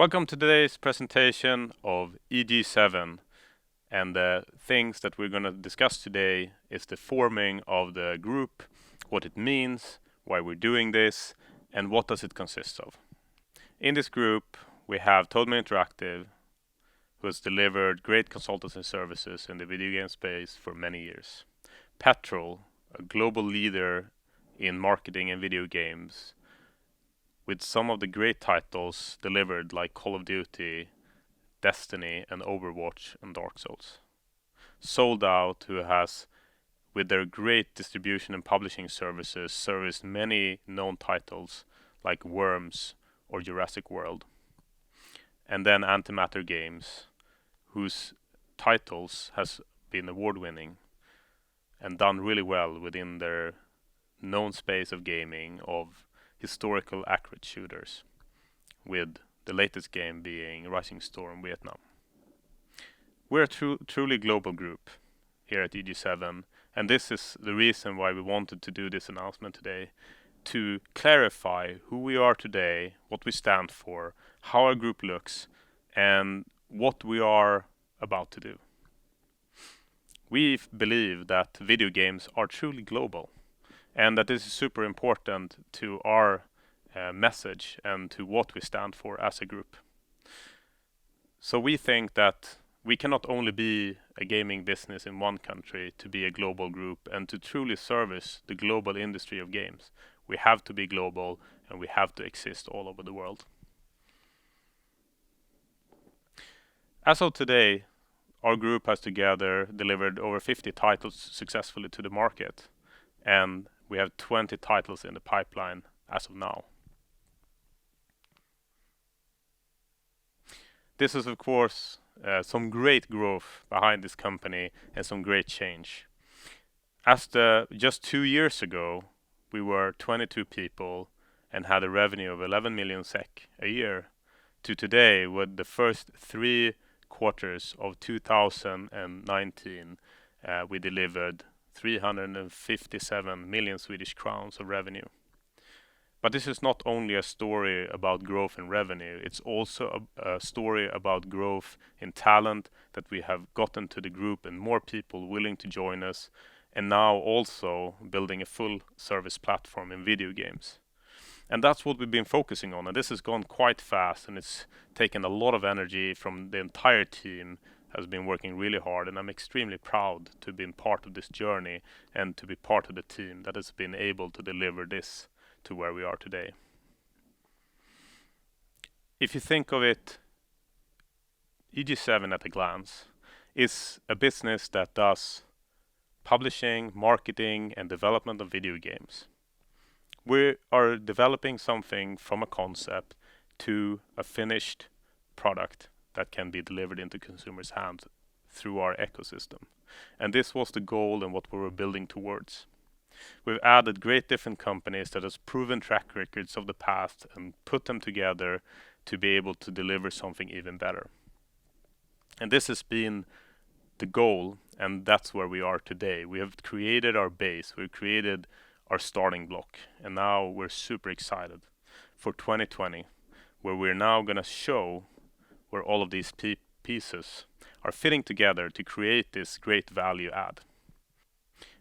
Welcome to today's presentation of EG7, and the things that we're going to discuss today is the forming of the group, what it means, why we're doing this, and what does it consist of. In this group, we have Toadman Interactive, who has delivered great consultancy services in the video game space for many years. Petrol, a global leader in marketing and video games, with some of the great titles delivered like Call of Duty, Destiny, and Overwatch, and Dark Souls. Sold Out, who has, with their great distribution and publishing services, serviced many known titles like Worms or Jurassic World. And then Antimatter Games, whose titles has been award-winning and done really well within their known space of gaming of historical accurate shooters, with the latest game being Rising Storm Vietnam. We're a truly global group here at EG7, and this is the reason why we wanted to do this announcement today, to clarify who we are today, what we stand for, how our group looks, and what we are about to do. We believe that video games are truly global, and that this is super important to our message and to what we stand for as a group. So we think that we cannot only be a gaming business in one country to be a global group and to truly service the global industry of games. We have to be global and we have to exist all over the world. As of today, our group has together delivered over 50 titles successfully to the market, and we have 20 titles in the pipeline as of now. This is, of course, some great growth behind this company and some great change. Just 2 years ago, we were 22 people and had a revenue of 11 million SEK a year, to today, with the first 3 quarters of 2019, we delivered 357 million Swedish crowns of revenue. But this is not only a story about growth in revenue, it's also a story about growth in talent, that we have gotten to the group and more people willing to join us, and now also building a full service platform in video games. And that's what we've been focusing on, and this has gone quite fast, and it's taken a lot of energy from the entire team, has been working really hard, and I'm extremely proud to have been part of this journey and to be part of the team that has been able to deliver this to where we are today. If you think of it, EG7 at a glance is a business that does publishing, marketing, and development of video games. We are developing something from a concept to a finished product that can be delivered into consumers' hands through our ecosystem. And this was the goal and what we were building towards. We've added great different companies that has proven track records of the past and put them together to be able to deliver something even better. And this has been the goal, and that's where we are today. We have created our base, we've created our starting block, and now we're super excited for 2020, where we're now going to show where all of these pieces are fitting together to create this great value add.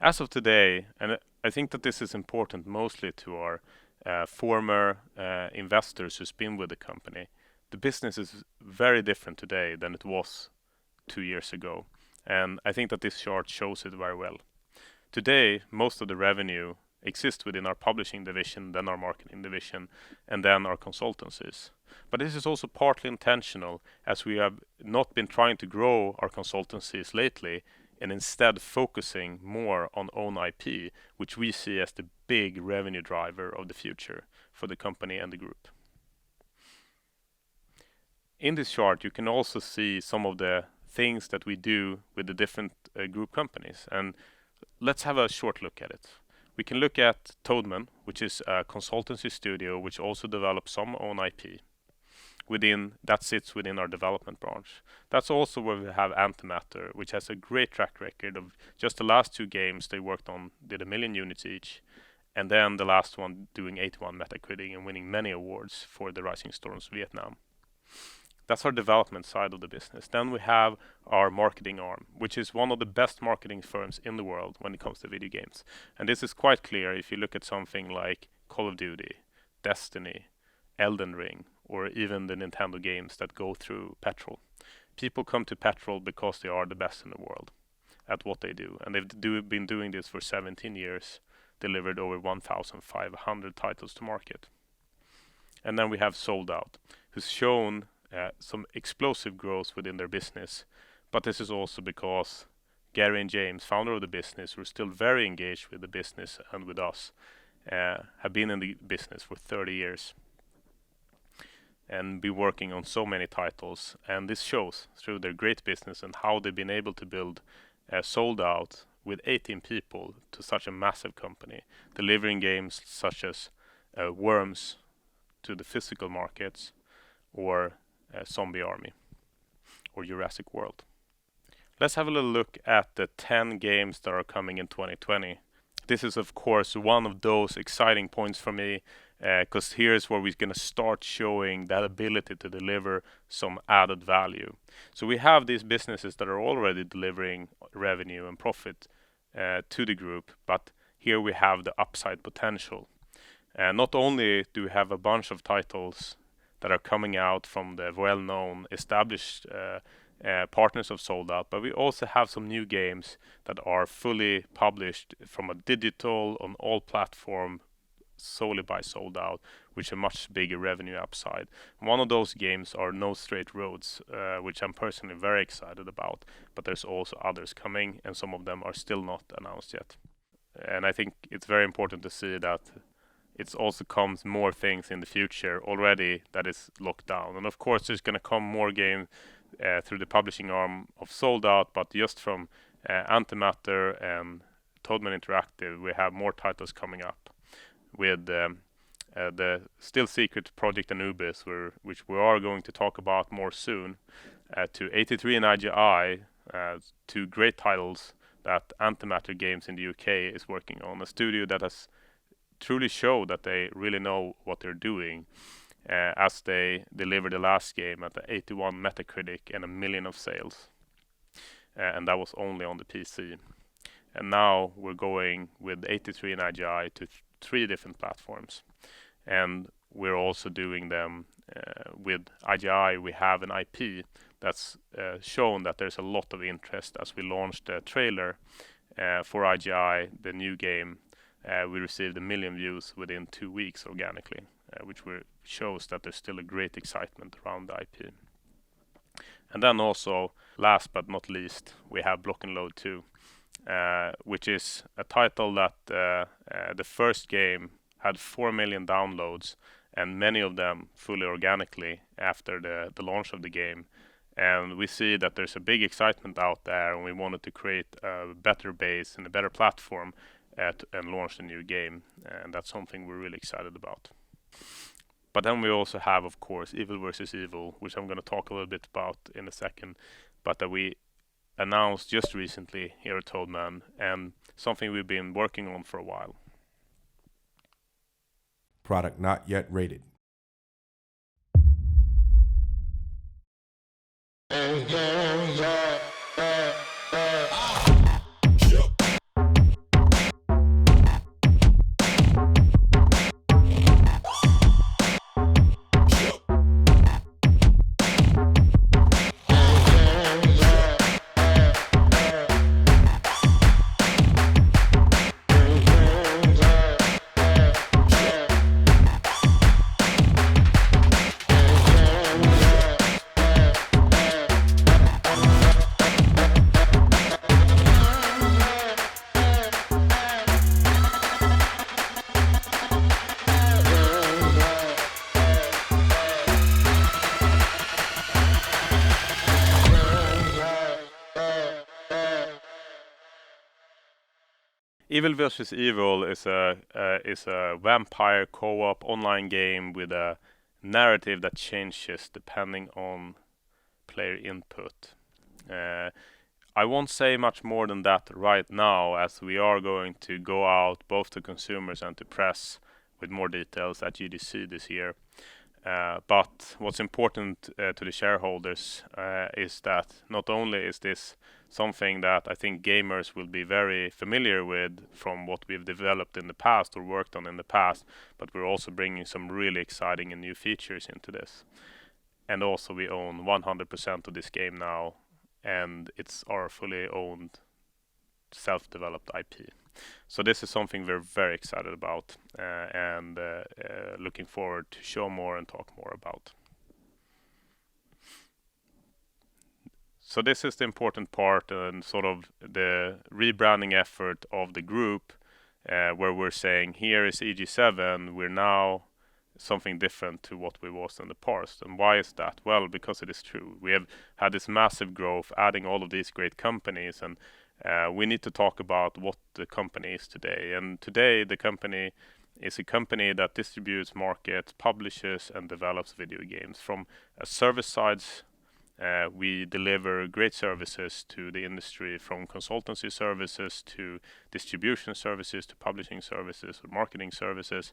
As of today, and I think that this is important mostly to our former investors who's been with the company, the business is very different today than it was 2 years ago, and I think that this chart shows it very well. Today, most of the revenue exists within our publishing division, then our marketing division, and then our consultancies. But this is also partly intentional, as we have not been trying to grow our consultancies lately, and instead focusing more on own IP, which we see as the big revenue driver of the future for the company and the group. In this chart, you can also see some of the things that we do with the different group companies, and let's have a short look at it. We can look at Toadman, which is a consultancy studio which also develops some own IP. That sits within our development branch. That's also where we have Antimatter, which has a great track record of just the last 2 games they worked on did 1 million units each, and then the last one doing 81 Metacritic and winning many awards for the Rising Storms Vietnam. That's our development side of the business. Then we have our marketing arm, which is one of the best marketing firms in the world when it comes to video games. And this is quite clear if you look at something like Call of Duty, Destiny, Elden Ring, or even the Nintendo games that go through Petrol. People come to Petrol because they are the best in the world at what they do. And they've been doing this for 17 years, delivered over 1,500 titles to market. And then we have Sold Out, who's shown some explosive growth within their business. But this is also because Gary and James, founder of the business, who are still very engaged with the business and with us, have been in the business for 30 years and be working on so many titles. And this shows through their great business and how they've been able to build Sold Out with 18 people to such a massive company, delivering games such as Worms to the physical markets, or Zombie Army, or Jurassic World. Let's have a little look at the 10 games that are coming in 2020. This is of course one of those exciting points for me, because here's where we're going to start showing that ability to deliver some added value. So we have these businesses that are already delivering revenue and profit to the group, but here we have the upside potential. Not only do we have a bunch of titles that are coming out from the well-known established partners of Sold Out, but we also have some new games that are fully published from a digital on all platform solely by Sold Out, which a much bigger revenue upside. One of those games are No Straight Roads, which I'm personally very excited about, but there's also others coming, and some of them are still not announced yet. And I think it's very important to see that it also comes more things in the future already that is locked down. And of course there's going to come more games through the publishing arm of Sold Out, but just from Antimatter and Toadman Interactive, we have more titles coming up with the still secret Project Anubis, which we are going to talk about more soon, to 83 and IGI, two great titles that Antimatter Games in the UK is working on, a studio that has truly showed that they really know what they're doing, as they delivered the last game at the 81 Metacritic and 1 million of sales, and that was only on the PC. And now we're going with 83 and IGI to 3 different platforms, and we're also doing them with IGI. We have an IP that's shown that there's a lot of interest. As we launched a trailer for IGI, the new game, we received 1 million views within 2 weeks organically, which shows that there's still a great excitement around the IP. And then also, last but not least, we have Block and Load 2, which is a title that the first game had 4 million downloads, and many of them fully organically after the launch of the game. And we see that there's a big excitement out there, and we wanted to create a better base and a better platform and launch a new game, and that's something we're really excited about. But then we also have, of course, Evil versus Evil, which I'm going to talk a little bit about in a second, but that we announced just recently here at Toadman, and something we've been working on for a while. Product not yet rated. Evil vs. Evil is a vampire co-op online game with a narrative that changes depending on player input. I won't say much more than that right now, as we are going to go out both to consumers and to press with more details at GDC this year. But what's important to the shareholders is that not only is this something that I think gamers will be very familiar with from what we've developed in the past or worked on in the past, but we're also bringing some really exciting and new features into this. And also we own 100% of this game now, and it's our fully owned self-developed IP. So this is something we're very excited about and looking forward to show more and talk more about. So this is the important part and sort of the rebranding effort of the group, where we're saying here is EG7, we're now something different to what we was in the past. And why is that? Well, because it is true. We have had this massive growth, adding all of these great companies, and we need to talk about what the company is today. And today the company is a company that distributes, markets, publishes, and develops video games. From a service sides, we deliver great services to the industry, from consultancy services to distribution services to publishing services or marketing services.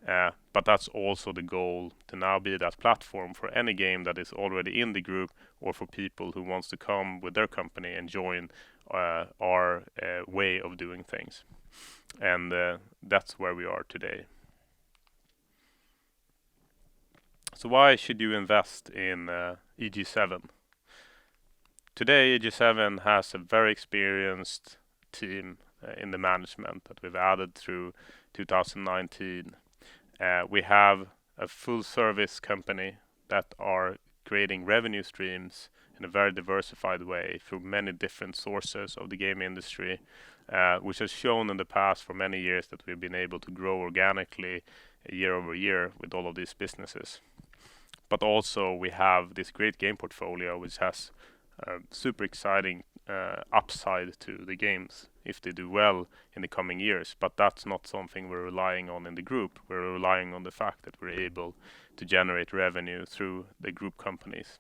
But that's also the goal, to now be that platform for any game that is already in the group, or for people who wants to come with their company and join our way of doing things. And that's where we are today. So why should you invest in EG7? Today EG7 has a very experienced team in the management that we've added through 2019. We have a full service company that are creating revenue streams in a very diversified way through many different sources of the game industry, which has shown in the past for many years that we've been able to grow organically year over year with all of these businesses. But also we have this great game portfolio which has super exciting upside to the games if they do well in the coming years. But that's not something we're relying on in the group. We're relying on the fact that we're able to generate revenue through the group companies.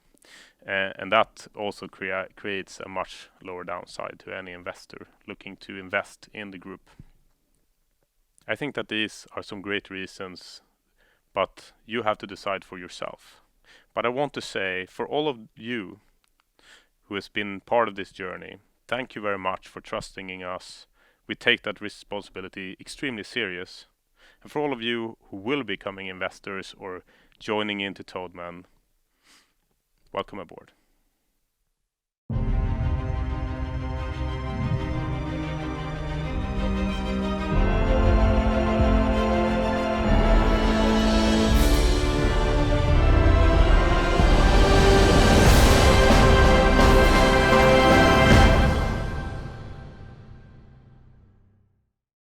And that also creates a much lower downside to any investor looking to invest in the group. I think that these are some great reasons, but you have to decide for yourself. But I want to say, for all of you who has been part of this journey, thank you very much for trusting in us. We take that responsibility extremely serious. And for all of you who will be becoming investors or joining into Toadman, welcome aboard.